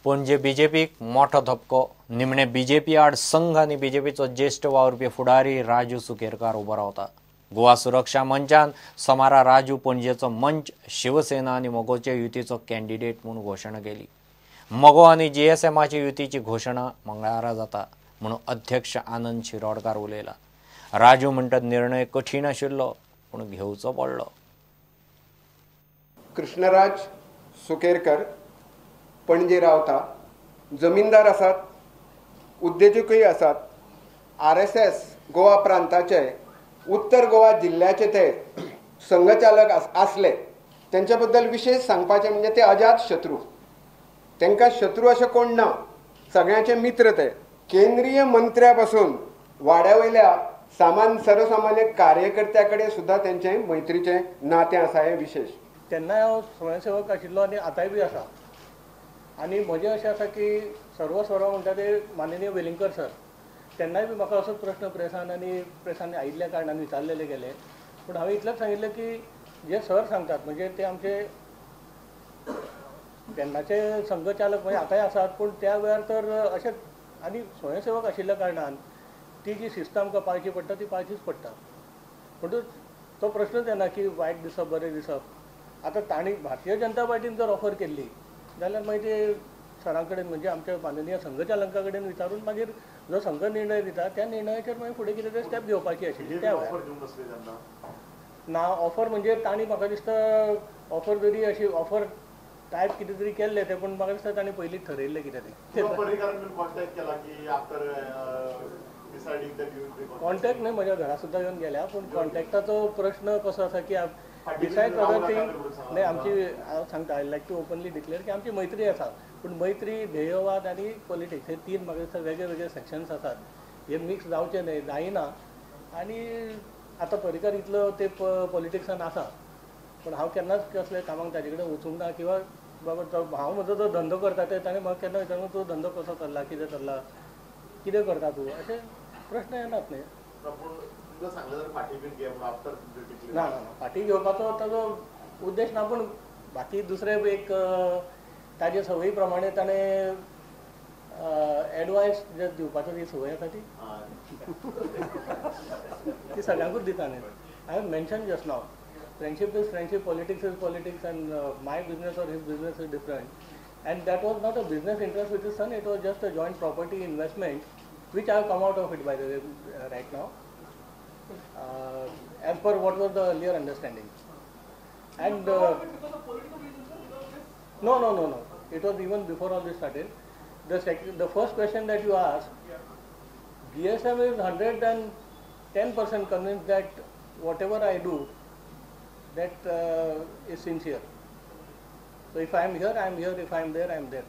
पणजे बीजेपीक मोठो धपको. निमणे बीजेपी आड संघ आनी बीजेपीचो ज्येष्ठ वावुरपी फुडारी राजू सुकेरकार उबो रावता. गोवा सुरक्षा मंचान सोमारा राजू पणजेचो मंच शिवसेना आनी मोगोचे युतीचो कॅन्डिडेट म्हूण घोशणा केली. मोगो आनी जीएसएमाची युतीची घोशणा मंगळारा जाता म्हणून अध्यक्ष आनंद शिरोडकार उलयला. राजू म्हणटा निर्णय कठीण आशिल्लो पूण घेवचो पडलो. कृष्णराज सुकेरकर पणजे रावता. जमीनदार आसात, उद्योजकय आसात. RSS गोवा प्रांताचे उत्तर गोवा जिल्ह्याचे ते संघचालक आसले. त्यांच्या बद्दल विशेष सांगपाचे म्हणजे ते अजात शत्रू. त्यांना शत्रू असे कोण ना, सगळ्यांचे मित्र ते. केंद्रीय मंत्र्यापासून वाड्यावयल्या सर्वसामान्य कार्यकर्त्याकडे सुद्धा त्यांचे मैत्रीचे नाते आसा. हे विशेष. तेन्ना हांव स्वयंसेवक आशिल्लो आनी आतांय बी आसा. आनी म्हजें अशें आसा की सर्व म्हणटा ते माननीय वेलिंगकर सर तेन्नाय बी म्हाका असोच प्रश्न प्रेसान आयिल्ल्या कारणान विचारलेले गेले. पूण हांवें इतलेंच सांगिल्लें की जे सर सांगतात म्हणजे ते आमचे तेन्नाचे संघचालक म्हणजे आतांय आसात. पूण त्या वेळार तर अशें आनी स्वयंसेवक आशिल्ल्या कारणान ती जी शिस्त आमकां पाळची पडटा ती पाळचीच पडटा. म्हणटूच तो प्रश्नच येना की वायट दिसप बरें दिसप. आतां तांणी भारतीय जनता पार्टीन जर ऑफर केल्ली जाल्यार मागीर ते सरां कडेन म्हणजे आमच्या माननीय संघचालका कडेन विचारून मागीर जो संघ निर्णय दिता त्या निर्णयाचेर मागीर फुडें कितें तरी स्टेप घेवपाची आशिल्ली. त्या वेळार ना ऑफर म्हणजे तांणी म्हाका दिसता ऑफर जरी अशी ऑफर टायप कितें तरी केल्लें तें पूण म्हाका दिसता तांणी पयलींच ठरयल्लें कितें तें. कॉन्टॅक्ट न्हय, म्हज्या घरा सुद्दां येवन गेल्या. पूण कॉन्टॅक्टाचो प्रश्न कसो आसा की डिसायड अदर थिंग न्हय. आमची हांव सांगता I like to openly declare की आमची मैत्री आसा. पूण मैत्री, ध्येयवाद आनी पॉलिटिक्स हे तीन म्हाका दिसता वेगळे वेगळे सेक्शन्स आसात. हे मिक्स जावचे न्हय, जायना. आनी आतां पर्रीकर इतलो ते पॉलिटिक्सान आसा पूण हांव केन्नाच कसले कामाक ताजे कडेन वचूंक ना. किंवा बाबा हांव म्हजो जो धंदो करता ते ताणें म्हाका केन्ना विचारूंक तूं धंदो कसो चल्ला, कितें चल्ला, कितें करता तूं, अशे प्रश्न येनात न्हय. ना फाटी घेवपाचो ताजो उद्देश ना. पूण बाकी दुसरे एक ताजे संवयी प्रमाणे ताणें एडवायस जे दिवपाचो जी संवय आसा ती सगळ्यांकूच दिता न्हय. I have mention just now friendship is friendship, politics is politics, and my business और his business is different. And that was not a business interest with his son, it was just a joint property investment which I have come out of it by the way right now as per what was the earlier understanding. And no, it was even before all this started. The first question that you asked, GSM is 110% convinced that whatever I do that is sincere. So if I am here, I am here. If I am there, I am there.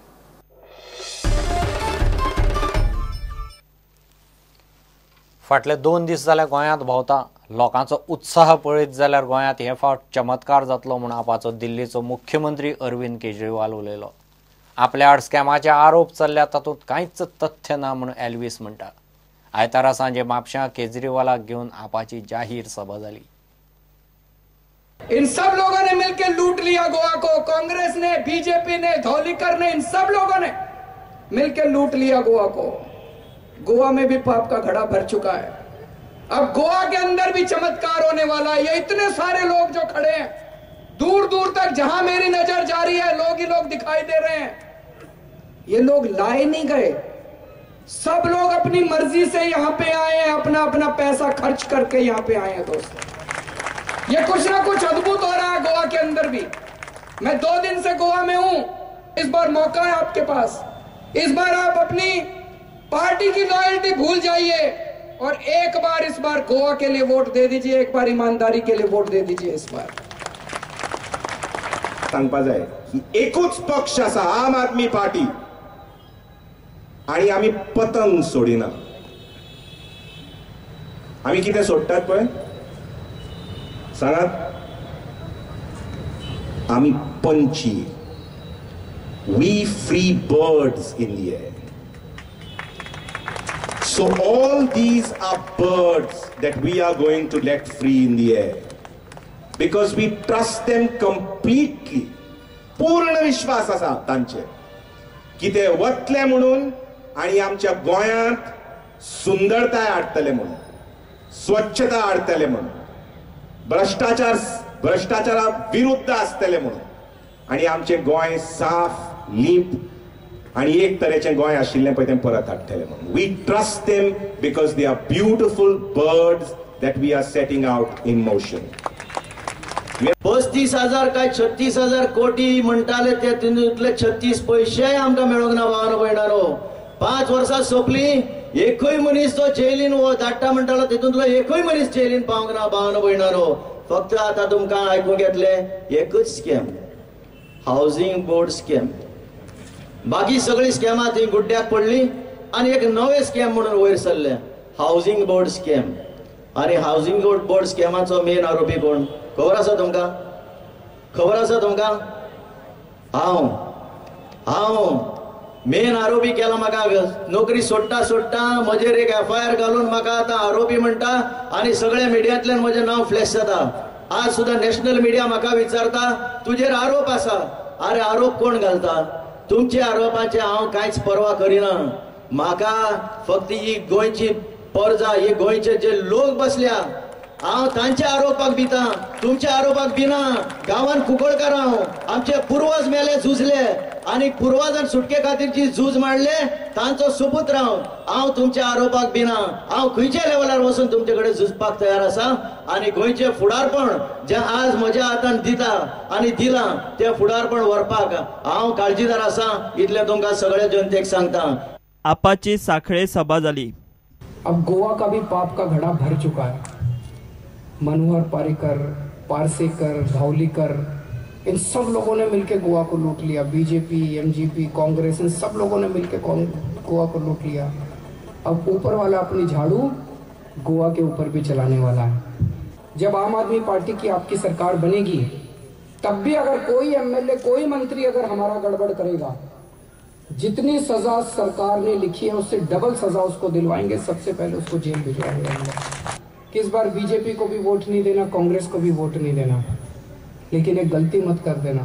फाटले 2 दीस जाल्या गोंयांत भोंवता. लोकांचो उत्साह पळयत जाल्यार गोंयांत हे फावट चमत्कार जातलो म्हूण आपाचो दिल्लीचो मुख्यमंत्री अरविंद केजरीवाल उलयलो. आपल्या आड स्कॅमाचे आरोप चल्ल्या तातूंत कांयच तथ्य ना म्हूण एल्वीस म्हणटा. आयतारा सांजे म्हापश्यां केजरीवालाक घेवन आपाची जाहीर सभा जाली. इन सब लोगों ने मिलकर लूट लिया गोवा को. कांग्रेस ने, बीजेपी ने, धौलीकर ने, इन सब लोगों ने मिलकर लूट लिया गोवा को. गोवा में भी पाप का घड़ा भर चुका है. अब गोवा के अंदर भी चमत्कार होने वाला है. ये इतने सारे लोग जो खड़े हैं, दूर दूर तक जहां मेरी नजर जा रही है लोग ही लोग दिखाई दे रहे हैं. ये लोग लाए नहीं गए. सब लोग अपनी मर्जी से यहां पे आए हैं, अपना अपना पैसा खर्च करके यहां पे आए हैं. दोस्तों, ये कुछ ना कुछ अद्भुत हो रहा है गोवा के अंदर भी. मैं 2 दिन से गोवा में हूं. इस बार मौका है आपके पास. इस बार आप अपनी पार्टी की लॉयल्टी भूल जाइए और एक बार इस बार गोवा के लिए वोट दे दीजिए. एक बार ईमानदारी के लिए वोट दे दीजिए. इस बार सांगपा जाय की एकूच पक्ष आसा, आम आदमी पार्टी, आणि आम्ही पतंग सोडिना. आम्ही कितें सोडटात पळय सांगात. आम्ही पंछी. We free birds in the air. So all these are birds that we are going to let free in the air because we trust them completely. पूर्ण विश्वास असा तांचे कितें वतले म्हणून आनी आमच्या गोंयांत सुंदरताय हाडटले म्हणून, स्वच्छता हाडटले म्हणून, भ्रष्टाचारा विरुद्ध आसतले म्हणून आनी आमचें गोंय साफ लीप आनी एक तरेचें गोंय आशिल्लें पळय तें परत हाडटले म्हणून. We trust them because they are beautiful birds that we are setting out in motion. 35,000 काय 36,000 कोटी म्हणटाले ते तितूंतले 36 पैसे आमकां मेळोंक ना भावानो भयणानो. 5 वर्सां सोंपली, एकूय मनीस तो जेलीन धाडटा म्हणटालो तितूंतलो एकूय मनीस जेलीन पावंक ना भावानो भयणानो. फक्त आतां तुमकां आयकूंक येतले एकच स्कॅम, हावसिंग बोर्ड स्कॅम. बाकी सगळी स्कॅमां थंय गुड्ड्याक पडली आनी एक नवे स्कॅम म्हणून वयर सरले, हावसिंग बोर्ड स्कॅम. आणि हावसिंग बोर्ड स्कॅमाचो मेन आरोपी कोण खबर आसा तुमकां? खबर आसा तुमकां? हांव मेन आरोपी केला. म्हाका नोकरी सोडटा म्हजेर एक FIR घालून म्हाका आतां आरोपी म्हणटा आनी सगळ्या मिडियांतल्यान म्हजें नांव फ्लॅश जाता. आज सुद्दां नॅशनल मिडिया म्हाका विचारता तुजेर आरोप आसा. अरे आरोप कोण घालता? तुमच्या आरोपाचे हांव कांयच पर्वा करिना. म्हाका फक्त ही गोंयची पर्जा, हे गोंयचे जे लोक बसल्या, हांव तांच्या आरोपाक भिता, तुमच्या आरोपाक भिना. गांवांत कुंकळकार हांव, आमचे पुर्वज मेले झुजले आनी पुर्वजान सुटके खातीर जी झूज मारले तांचो सोपूत राव. हांव तुमच्या आरोपाक भिना. हांव खंयच्या लेवलार वचून तुमचे कडेन झुजपाक तयार आसा आनी गोंयचे फुडारपण जे आज म्हज्या हातान दिता आनी दिलां तें फुडारपण व्हरपाक हांव काळजीदार आसा. इतलें तुमकां सगळ्या जनतेक सांगता. आपाची सांखळे सभा जाली. अब गोवा का भी पाप का घड़ा भर चुका है. मनोहर पारीकर, पारसेकर, धावलीकर, इन सब लोगों ने मिलकर गोवा को लूट लिया. बीजेपी, MGP, कांग्रेस, इन सब लोगों ने मिलकर गोवा को लूट लिया. अब ऊपर वाला अपनी झाड़ू गोवा के ऊपर भी चलाने वाला है. जब आम आदमी पार्टी की आपकी सरकार बनेगी तब भी अगर कोई MLA, कोई मंत्री अगर हमारा गड़बड़ करेगा, जितनी सजा सरकार ने लिखी है उससे डबल सजा उसको दिलवाएंगे. सबसे पहले उसको जेल भिजवाएंगे. कि इस बार बीजेपी को भी वोट नहीं देना, कांग्रेस को भी वोट नहीं देना, लेकिन एक गलती मत कर देना,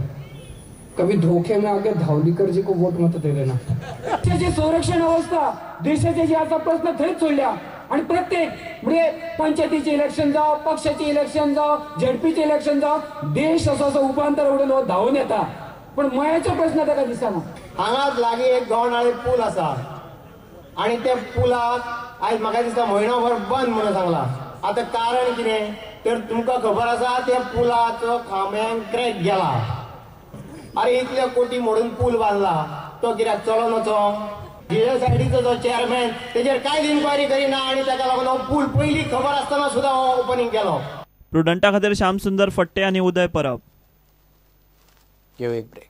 कभी धोखे में आके धावलीकर जी को वोट मत दे देना. देशाची संरक्षण अवस्था, देशाचे जे आता प्रश्न थंयच सोडल्या आणि प्रत्येक म्हणजे पंचायतीचे इलेक्शन जावं, पक्षाचे इलेक्शन जावं, ZPचे इलेक्शन जावं, देश असो उपांतर उडून धावून येता, पण मयाचो प्रश्न ताका दिसना. हांगाच लागीं एक गवणाळे पूल आसा आनी त्या पुलाक आयज म्हाका दिसता म्हयनोभर बंद म्हणून सांगला. आतां कारण कितें तर तुमकां खबर आसा त्या पुलाचो खांब्यांक क्रॅक गेला. अरे इतले कोटी मोडून पूल बांदला, तो कित्याक चलो नचो? सायडीचो जो चेअरमॅन तेजेर कांयच इन्क्वायरी करिना आनी ताका लागून हो पूल पयलीं खबर आसतना सुद्दां हो ओपनिंग केलो. प्रुडंटा खातीर श्याम सुंदर फट्टे आनी उदय परब. घेऊ एक ब्रेक.